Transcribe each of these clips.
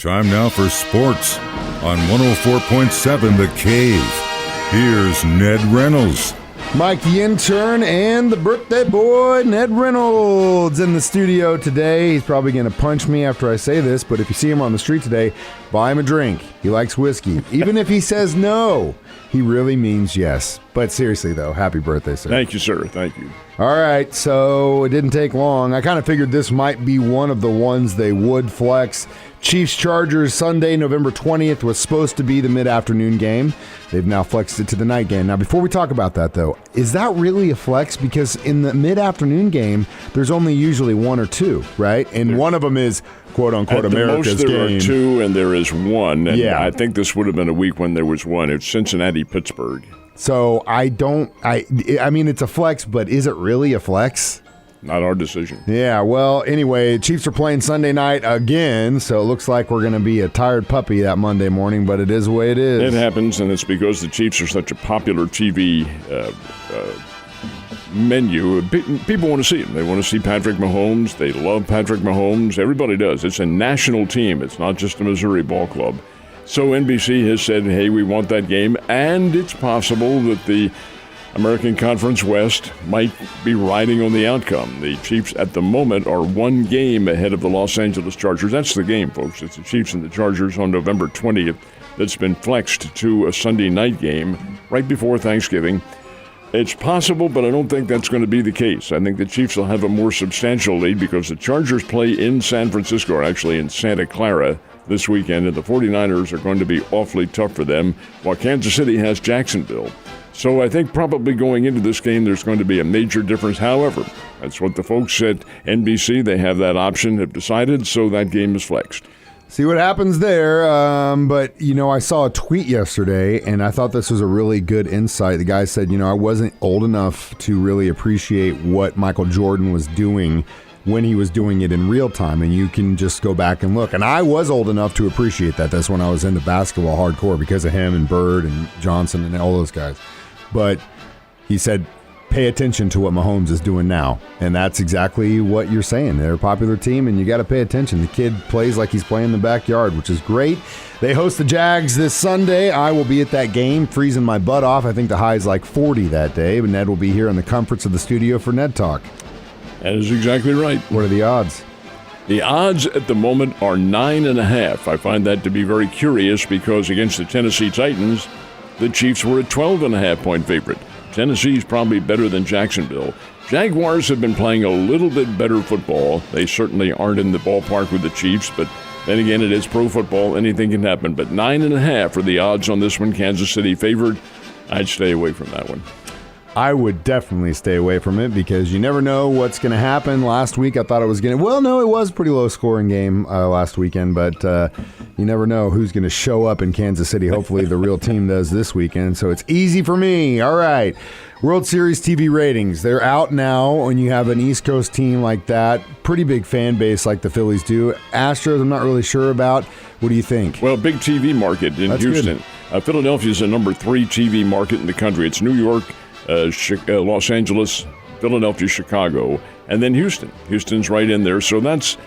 Time now for sports on 104.7 The Cave. Here's Ned Reynolds. Mike the Intern and the birthday boy, Ned Reynolds, in the studio today. He's probably going to punch me after I say this, but if you see him on the street today, buy him a drink. He likes whiskey. Even if he says no, he really means yes. But seriously, though, happy birthday, sir. Thank you, sir. Thank you. All right, so it didn't take long. I kind of figured this might be one of the ones they would flex. Chiefs-Chargers Sunday, November 20th was supposed to be the mid-afternoon game. They've now flexed it to the night game. Now, before we talk about that, though, is that really a flex? Because in the mid-afternoon game, there's only usually one or two, right? And one of them is, quote-unquote, America's game. At the most, there are two, and there is one. And yeah. I think this would have been a week when there was one. It's Cincinnati-Pittsburgh. So I mean, it's a flex, but is it really a flex? Not our decision. Yeah, well, anyway, Chiefs are playing Sunday night again, so it looks like we're going to be a tired puppy that Monday morning, but it is the way it is. It happens, and it's because the Chiefs are such a popular TV menu. People want to see them. They want to see Patrick Mahomes. They love Patrick Mahomes. Everybody does. It's a national team. It's not just a Missouri ball club. So NBC has said, hey, we want that game, and it's possible that the American Conference West might be riding on the outcome. The Chiefs at the moment are one game ahead of the Los Angeles Chargers. That's the game, folks. It's the Chiefs and the Chargers on November 20th that's been flexed to a Sunday night game right before Thanksgiving. It's possible, but I don't think that's going to be the case. I think the Chiefs will have a more substantial lead because the Chargers play in San Francisco, or actually in Santa Clara, this weekend, and the 49ers are going to be awfully tough for them, while Kansas City has Jacksonville. So I think probably going into this game, there's going to be a major difference. However, that's what the folks at NBC, they have that option, have decided, so that game is flexed. See what happens there. But, I saw a tweet yesterday, and I thought this was a really good insight. The guy said, I wasn't old enough to really appreciate what Michael Jordan was doing when he was doing it in real time, and you can just go back and look. And I was old enough to appreciate that. That's when I was into basketball hardcore because of him and Bird and Johnson and all those guys. But he said, pay attention to what Mahomes is doing now. And that's exactly what you're saying. They're a popular team, and you got to pay attention. The kid plays like he's playing in the backyard, which is great. They host the Jags this Sunday. I will be at that game, freezing my butt off. I think the high is like 40 that day. But Ned will be here in the comforts of the studio for Ned Talk. That is exactly right. What are the odds? The odds at the moment are 9.5. I find that to be very curious because against the Tennessee Titans, the Chiefs were a 12.5-point favorite. Tennessee's probably better than Jacksonville. Jaguars have been playing a little bit better football. They certainly aren't in the ballpark with the Chiefs, but then again, it is pro football. Anything can happen. But 9.5 are the odds on this one. Kansas City favored. I'd stay away from that one. I would definitely stay away from it because you never know what's going to happen. Last week, I thought it was going to... Well, no, it was a pretty low-scoring game last weekend, but you never know who's going to show up in Kansas City. Hopefully, the real team does this weekend, so it's easy for me. All right. World Series TV ratings. They're out now when you have an East Coast team like that. Pretty big fan base like the Phillies do. Astros, I'm not really sure about. What do you think? Well, big TV market in Houston. Philadelphia is the number 3 TV market in the country. It's New York, Los Angeles, Philadelphia, Chicago, and then Houston. Houston's right in there. So that's,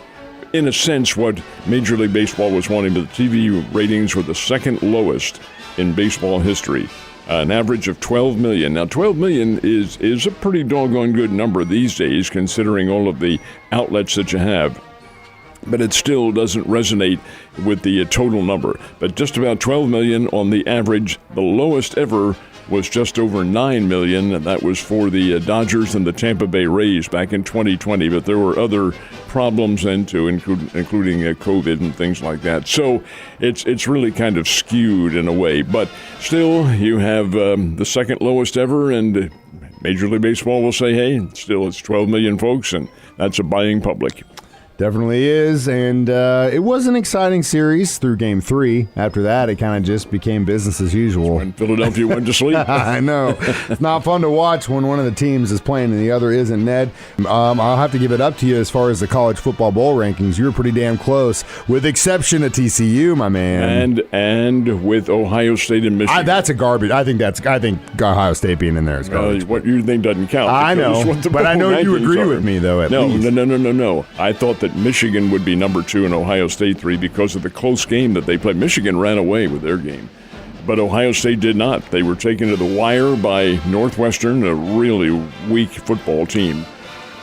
in a sense, what Major League Baseball was wanting. But the TV ratings were the second lowest in baseball history. An average of 12 million. Now, 12 million is a pretty doggone good number these days, considering all of the outlets that you have. But it still doesn't resonate with the total number. But just about 12 million on the average. The lowest ever was just over 9 million, and that was for the Dodgers and the Tampa Bay Rays back in 2020. But there were other problems then too, including COVID and things like that. So it's really kind of skewed in a way. But still, you have the second lowest ever, and Major League Baseball will say, hey, still it's 12 million folks, and that's a buying public. Definitely is, and it was an exciting series through Game 3. After that, it kind of just became business as usual. When Philadelphia went to sleep. I know. It's not fun to watch when one of the teams is playing and the other isn't, Ned. I'll have to give it up to you as far as the college football bowl rankings. You were pretty damn close, with exception of TCU, my man. And with Ohio State and Michigan. That's a garbage. I think Ohio State being in there is garbage. What you think doesn't count. I know, but I know you agree with me, though, at least. No. I thought that that Michigan would be number 2 and Ohio State 3 because of the close game that they played. Michigan ran away with their game, but Ohio State did not. They were taken to the wire by Northwestern, a really weak football team.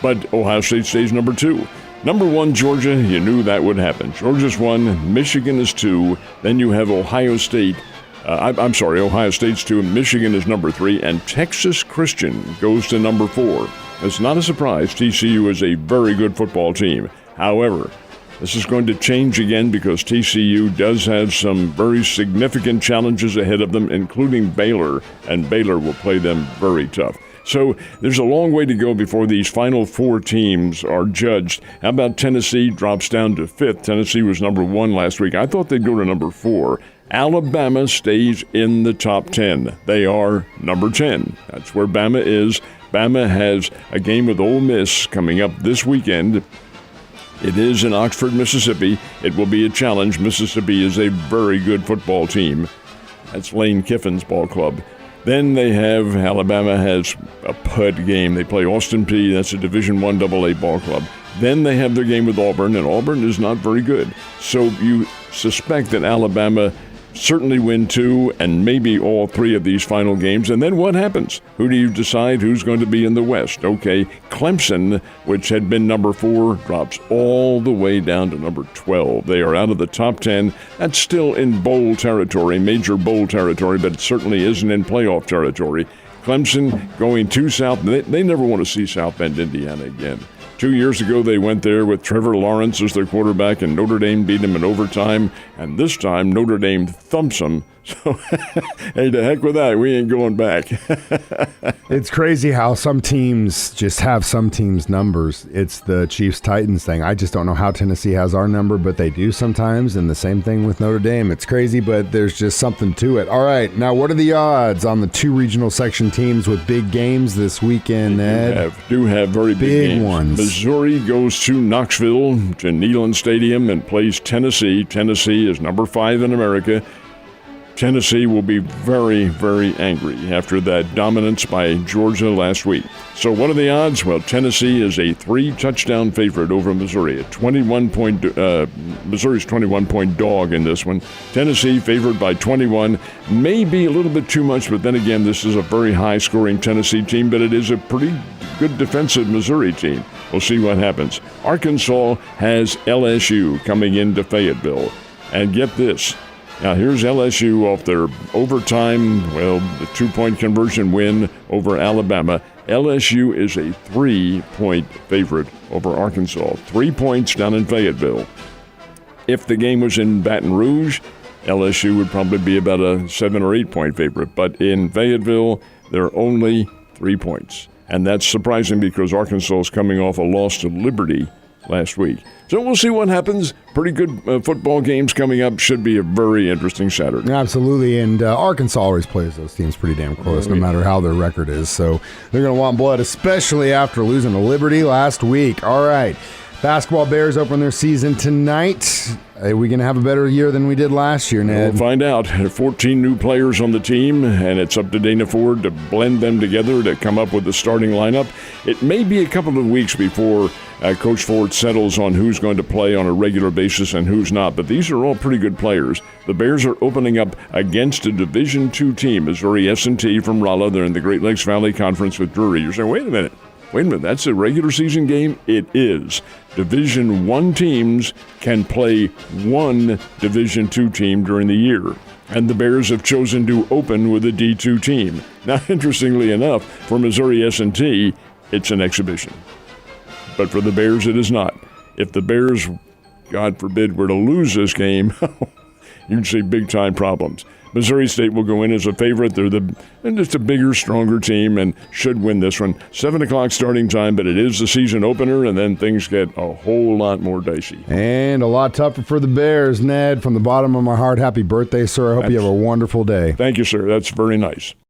But Ohio State stays number 2. Number 1, Georgia, you knew that would happen. Georgia's 1, Michigan is 2. Then you have Ohio State. Ohio State's 2, Michigan is number 3, and Texas Christian goes to number 4. It's not a surprise. TCU is a very good football team. However, this is going to change again because TCU does have some very significant challenges ahead of them, including Baylor, and Baylor will play them very tough. So there's a long way to go before these final 4 teams are judged. How about Tennessee drops down to 5th? Tennessee was number 1 last week. I thought they'd go to number 4. Alabama stays in the top 10. They are number 10. That's where Bama is. Bama has a game with Ole Miss coming up this weekend. It is in Oxford, Mississippi. It will be a challenge. Mississippi is a very good football team. That's Lane Kiffin's ball club. Then Alabama has a PUD game. They play Austin Peay. That's a Division I AA ball club. Then they have their game with Auburn, and Auburn is not very good. So you suspect that Alabama certainly win 2 and maybe all 3 of these final games. And then what happens? Who do you decide who's going to be in the West? Okay, Clemson, which had been number 4, drops all the way down to number 12. They are out of the top 10. That's still in bowl territory, major bowl territory, but it certainly isn't in playoff territory. Clemson going to South. They never want to see South Bend, Indiana again. 2 years ago, they went there with Trevor Lawrence as their quarterback, and Notre Dame beat them in overtime. And this time, Notre Dame thumps them. So, hey, to heck with that. We ain't going back. It's crazy how some teams just have some teams' numbers. It's the Chiefs-Titans thing. I just don't know how Tennessee has our number, but they do sometimes, and the same thing with Notre Dame. It's crazy, but there's just something to it. All right, now what are the odds on the 2 regional section teams with big games this weekend, Ed? Do have very big games. Ones. Missouri goes to Knoxville, to Neyland Stadium, and plays Tennessee. Tennessee is number 5 in America. Tennessee will be very, very angry after that dominance by Georgia last week. So what are the odds? Well, Tennessee is a 3-touchdown favorite over Missouri. Missouri's 21-point dog in this one. Tennessee favored by 21. Maybe a little bit too much, but then again, this is a very high-scoring Tennessee team, but it is a pretty good defensive Missouri team. We'll see what happens. Arkansas has LSU coming into Fayetteville. And get this. Now, here's LSU off their overtime, the 2-point conversion win over Alabama. LSU is a 3-point favorite over Arkansas. 3 points down in Fayetteville. If the game was in Baton Rouge, LSU would probably be about a 7 or 8-point favorite. But in Fayetteville, they're only 3 points. And that's surprising because Arkansas is coming off a loss to Liberty last week. So we'll see what happens. Pretty good football games coming up. Should be a very interesting Saturday. Absolutely, and Arkansas always plays those teams pretty damn close, no matter how their record is. So they're going to want blood, especially after losing to Liberty last week. All right, basketball Bears open their season tonight. Are we going to have a better year than we did last year, Ned? We'll find out. There are 14 new players on the team, and it's up to Dana Ford to blend them together to come up with the starting lineup. It may be a couple of weeks before Coach Ford settles on who's going to play on a regular basis and who's not, but these are all pretty good players. The Bears are opening up against a Division II team, Missouri S&T from Rolla. They're in the Great Lakes Valley Conference with Drury. You're saying, wait a minute, that's a regular season game? It is. Division I teams can play one Division II team during the year. And the Bears have chosen to open with a D2 team. Now, interestingly enough, for Missouri S&T, it's an exhibition. But for the Bears, it is not. If the Bears, God forbid, were to lose this game, you'd see big-time problems. Missouri State will go in as a favorite. They're just a bigger, stronger team and should win this one. 7 o'clock starting time, but it is the season opener, and then things get a whole lot more dicey. And a lot tougher for the Bears, Ned. From the bottom of my heart, happy birthday, sir. I hope you have a wonderful day. Thank you, sir. That's very nice.